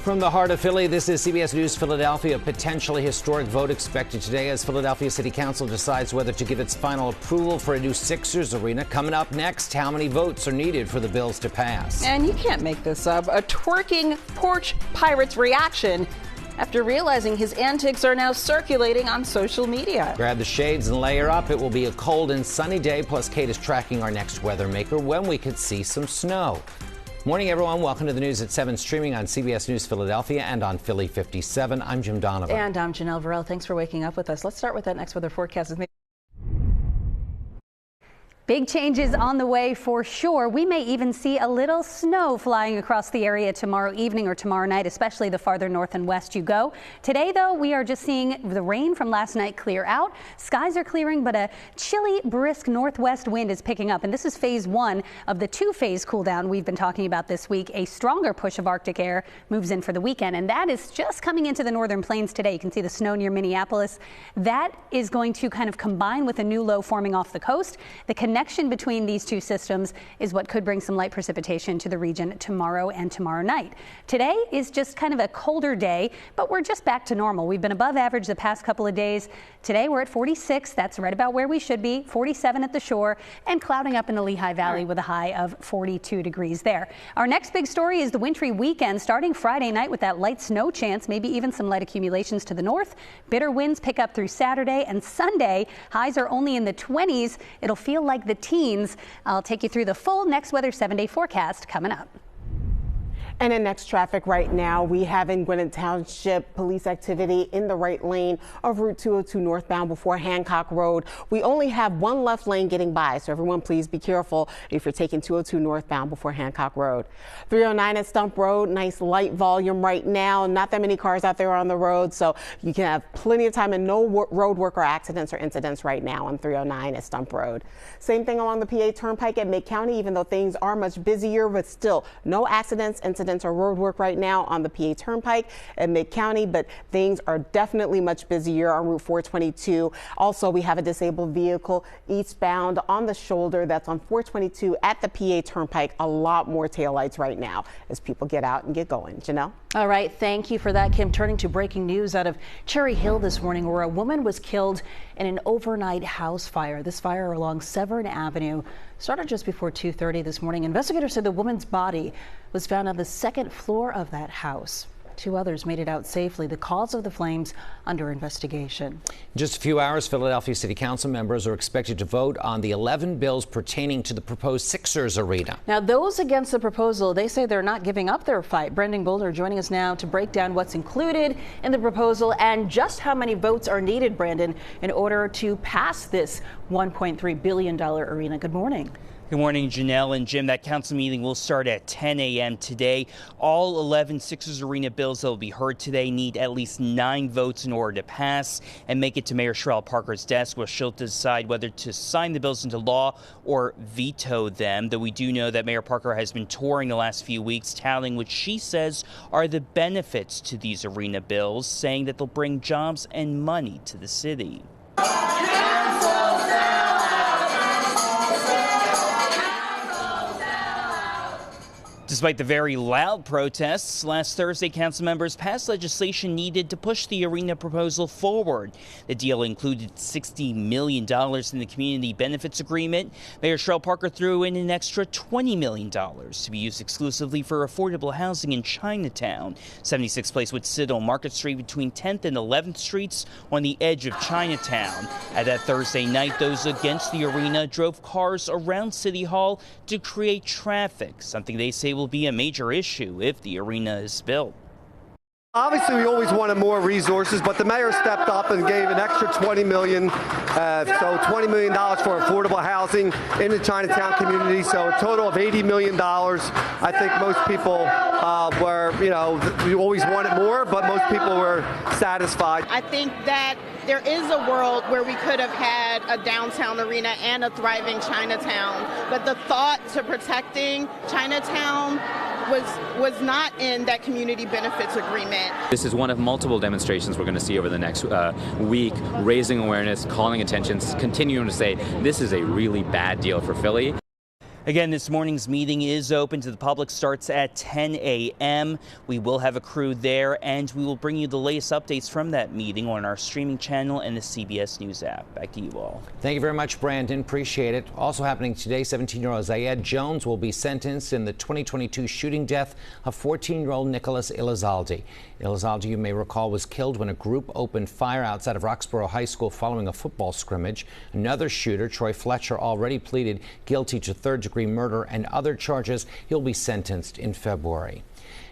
From the heart of Philly, this is CBS News Philadelphia. Potentially historic vote expected today as Philadelphia City Council decides whether to give its final approval for a new Sixers arena. Coming up next, how many votes are needed for the bills to pass? And you can't make this up. A twerking porch pirate's reaction after realizing his antics are now circulating on social media. Grab the shades and layer up. It will be a cold and sunny day. Plus, Kate is tracking our next weather maker when we could see some snow. Morning, everyone. Welcome to the news at 7, streaming on CBS News Philadelphia and on Philly 57. I'm Jim Donovan. And I'm Janelle Varell. Thanks for waking up with us. Let's start with that next weather forecast. Big changes on the way for sure. We may even see a little snow flying across the area tomorrow evening or tomorrow night, especially the farther north and west you go. Today, though, we are just seeing the rain from last night clear out. Skies are clearing, but a chilly, brisk northwest wind is picking up. And this is phase one of the two-phase cool down we've been talking about this week. A stronger push of Arctic air moves in for the weekend, and that is just coming into the northern plains today. You can see the snow near Minneapolis. That is going to kind of combine with a new low forming off the coast. The connection between these two systems is what could bring some light precipitation to the region tomorrow and tomorrow night. Today is just kind of a colder day, but we're just back to normal. We've been above average the past couple of days. Today we're at 46. That's right about where we should be. 47 at the shore and clouding up in the Lehigh Valley with a high of 42 degrees there. Our next big story is the wintry weekend starting Friday night with that light snow chance, maybe even some light accumulations to the north. Bitter winds pick up through Saturday and Sunday. Highs are only in the 20s. It'll feel like the teens. I'll take you through the full next weather 7-day forecast coming up. And in next traffic right now, we have in Gwinnett Township police activity in the right lane of Route 202 northbound before Hancock Road. We only have one left lane getting by, so everyone please be careful if you're taking 202 northbound before Hancock Road. 309 at Stump Road, nice light volume right now. Not that many cars out there on the road, so you can have plenty of time and no road work or accidents or incidents right now on 309 at Stump Road. Same thing along the PA Turnpike at Mid County, even though things are much busier, but still no accidents, incidents, or road work right now on the PA Turnpike and Mid County, but things are definitely much busier on Route 422. Also, we have a disabled vehicle eastbound on the shoulder that's on 422 at the PA Turnpike. A lot more taillights right now as people get out and get going. Janelle? All right. Thank you for that, Kim. Turning to breaking news out of Cherry Hill this morning, where a woman was killed in an overnight house fire. This fire along Severn Avenue started just before 2:30 this morning. Investigators said the woman's body was found on the second floor of that house. 2 others made it out safely. The cause of the flames under investigation. In just a few hours, Philadelphia City Council members are expected to vote on the 11 bills pertaining to the proposed Sixers arena. Now, those against the proposal, they say they're not giving up their fight. Brendan Boulder joining us now to break down what's included in the proposal and just how many votes are needed, Brandon, in order to pass this $1.3 billion arena. Good morning. Good morning, Janelle and Jim. That council meeting will start at 10 a.m. today. All 11 Sixers Arena bills that will be heard today need at least 9 votes in order to pass and make it to Mayor Sherrell Parker's desk, where she'll decide whether to sign the bills into law or veto them. Though we do know that Mayor Parker has been touring the last few weeks, touting what she says are the benefits to these arena bills, saying that they'll bring jobs and money to the city. Despite the very loud protests, last Thursday, council members passed legislation needed to push the arena proposal forward. The deal included $60 million in the community benefits agreement. Mayor Sherrell Parker threw in an extra $20 million to be used exclusively for affordable housing in Chinatown. 76th Place would sit on Market Street between 10th and 11th Streets on the edge of Chinatown. At that Thursday night, those against the arena drove cars around City Hall to create traffic, something they say will be a major issue if the arena is built. Obviously, we always wanted more resources, but the mayor stepped up and gave an extra $20 million, so $20 million for affordable housing in the Chinatown community, so a total of $80 million. I think most people were, we always wanted more, but most people were satisfied. I think that there is a world where we could have had a downtown arena and a thriving Chinatown, but the thought to protecting Chinatown was not in that community benefits agreement. This is one of multiple demonstrations we're going to see over the next week, raising awareness, calling attention, continuing to say this is a really bad deal for Philly. Again, this morning's meeting is open to the public, starts at 10 a.m. We will have a crew there, and we will bring you the latest updates from that meeting on our streaming channel and the CBS News app. Back to you all. Thank you very much, Brandon. Appreciate it. Also happening today, 17-year-old Zayed Jones will be sentenced in the 2022 shooting death of 14-year-old Nicholas Elizalde. Elizalde, you may recall, was killed when a group opened fire outside of Roxborough High School following a football scrimmage. Another shooter, Troy Fletcher, already pleaded guilty to third-degree murder and other charges. He'll be sentenced in February.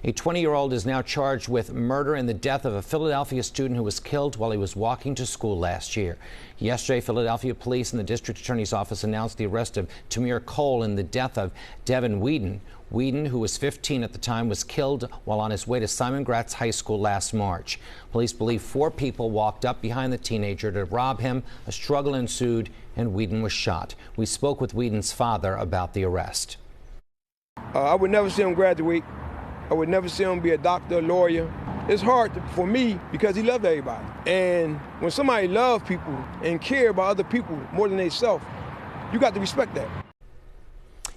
A 20-year-old is now charged with murder in the death of a Philadelphia student who was killed while he was walking to school last year. Yesterday, Philadelphia police and the district attorney's office announced the arrest of Tamir Cole in the death of Devin Whedon. Whedon, who was 15 at the time, was killed while on his way to Simon Gratz High School last March. Police believe 4 people walked up behind the teenager to rob him. A struggle ensued and Whedon was shot. We spoke with Whedon's father about the arrest. I would never see him graduate. I would never see him be a doctor, a lawyer. It's hard for me because he loved everybody. And when somebody loves people and care about other people more than themselves, you got to respect that.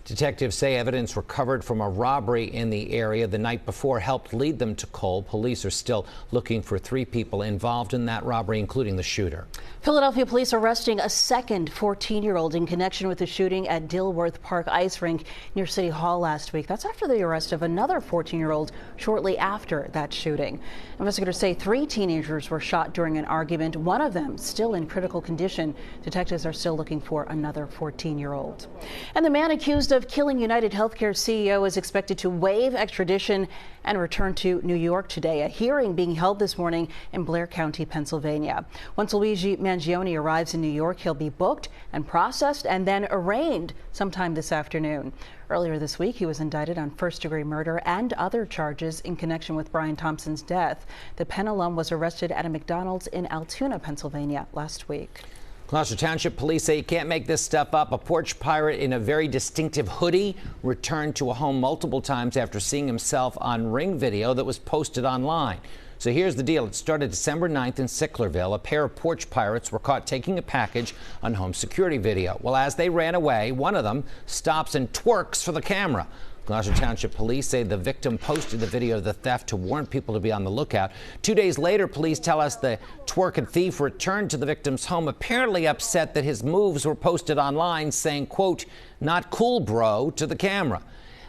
Detectives say evidence recovered from a robbery in the area the night before helped lead them to Cole. Police are still looking for 3 people involved in that robbery, including the shooter. Philadelphia police arresting a second 14-year-old in connection with the shooting at Dilworth Park Ice Rink near City Hall last week. That's after the arrest of another 14-year-old shortly after that shooting. Investigators say 3 teenagers were shot during an argument, one of them still in critical condition. Detectives are still looking for another 14-year-old. And the man accused of killing United Healthcare CEO is expected to waive extradition and return to New York today. A hearing being held this morning in Blair County, Pennsylvania. Once Luigi Mangione arrives in New York, he'll be booked and processed and then arraigned sometime this afternoon. Earlier this week, he was indicted on first-degree murder and other charges in connection with Brian Thompson's death. The Penn alum was arrested at a McDonald's in Altoona, Pennsylvania last week. Gloucester Township police say you can't make this stuff up. A porch pirate in a very distinctive hoodie returned to a home multiple times after seeing himself on Ring video that was posted online. So here's the deal. It started December 9th in Sicklerville. A pair of porch pirates were caught taking a package on home security video. Well, as they ran away, one of them stops and twerks for the camera. Gloucester Township police say the victim posted the video of the theft to warn people to be on the lookout. 2 days later, police tell us the twerking thief returned to the victim's home, apparently upset that his moves were posted online, saying, quote, "Not cool, bro," to the camera.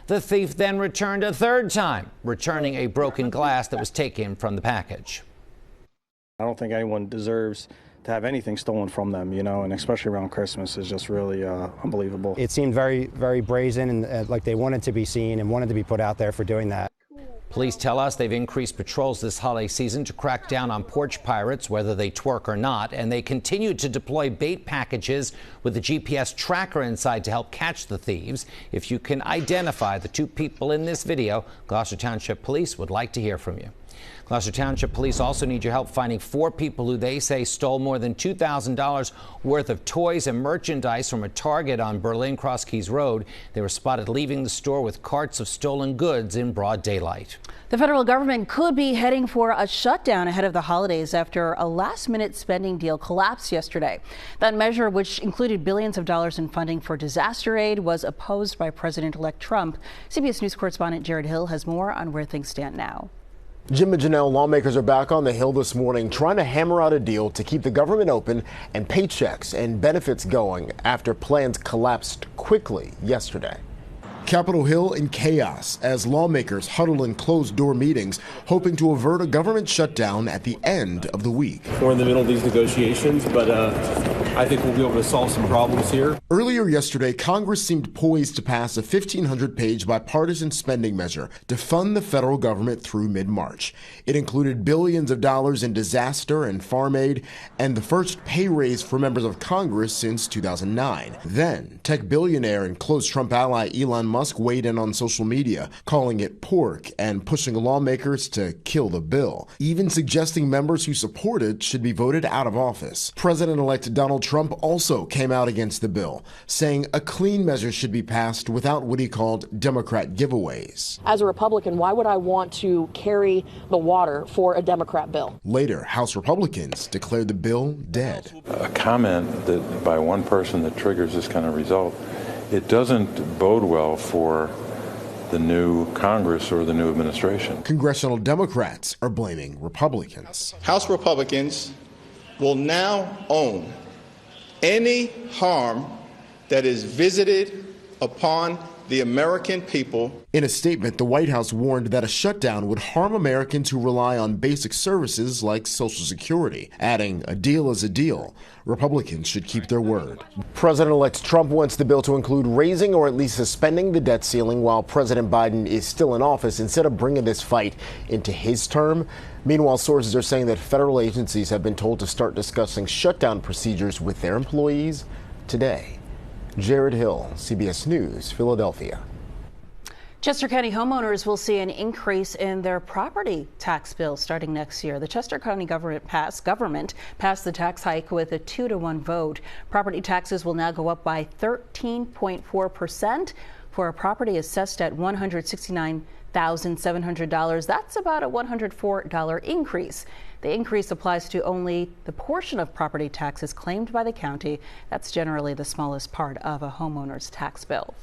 The thief then returned a third time, returning a broken glass that was taken from the package. I don't think anyone deserves to have anything stolen from them, you know, and especially around Christmas is just really unbelievable. It seemed very, very brazen and like they wanted to be seen and wanted to be put out there for doing that. Police tell us they've increased patrols this holiday season to crack down on porch pirates, whether they twerk or not, and they continue to deploy bait packages with the GPS tracker inside to help catch the thieves. If you can identify the 2 people in this video, Gloucester Township Police would like to hear from you. Gloucester Township Police also need your help finding 4 people who they say stole more than $2,000 worth of toys and merchandise from a Target on Berlin Cross Keys Road. They were spotted leaving the store with carts of stolen goods in broad daylight. The federal government could be heading for a shutdown ahead of the holidays after a last-minute spending deal collapsed yesterday. That measure, which included billions of dollars in funding for disaster aid, was opposed by President-elect Trump. CBS News correspondent Jared Hill has more on where things stand now. Jim and Janelle, lawmakers are back on the Hill this morning trying to hammer out a deal to keep the government open and paychecks and benefits going after plans collapsed quickly yesterday. Capitol Hill in chaos as lawmakers huddle in closed-door meetings, hoping to avert a government shutdown at the end of the week. We're in the middle of these negotiations, but I think we'll be able to solve some problems here. Earlier yesterday, Congress seemed poised to pass a 1,500-page bipartisan spending measure to fund the federal government through mid-March. It included billions of dollars in disaster and farm aid and the first pay raise for members of Congress since 2009. Then, tech billionaire and close Trump ally Elon Musk weighed in on social media, calling it pork and pushing lawmakers to kill the bill, even suggesting members who support it should be voted out of office. President-elect Donald Trump also came out against the bill, saying a clean measure should be passed without what he called Democrat giveaways. As a Republican, why would I want to carry the water for a Democrat bill? Later, House Republicans declared the bill dead. A comment that by one person that triggers this kind of result it doesn't bode well for the new Congress or the new administration. Congressional Democrats are blaming Republicans. House Republicans will now own any harm that is visited upon the American people. In a statement, the White House warned that a shutdown would harm Americans who rely on basic services like Social Security, adding, "A deal is a deal. Republicans should keep their word." President-elect Trump wants the bill to include raising or at least suspending the debt ceiling while President Biden is still in office instead of bringing this fight into his term. Meanwhile, sources are saying that federal agencies have been told to start discussing shutdown procedures with their employees today. Jared Hill, CBS News, Philadelphia. Chester County homeowners will see an increase in their property tax bill starting next year. The Chester County government passed the tax hike with a 2-to-1 vote. Property taxes will now go up by 13.4% for a property assessed at $169,700. That's about a $104 increase. The increase applies to only the portion of property taxes claimed by the county. That's generally the smallest part of a homeowner's tax bill.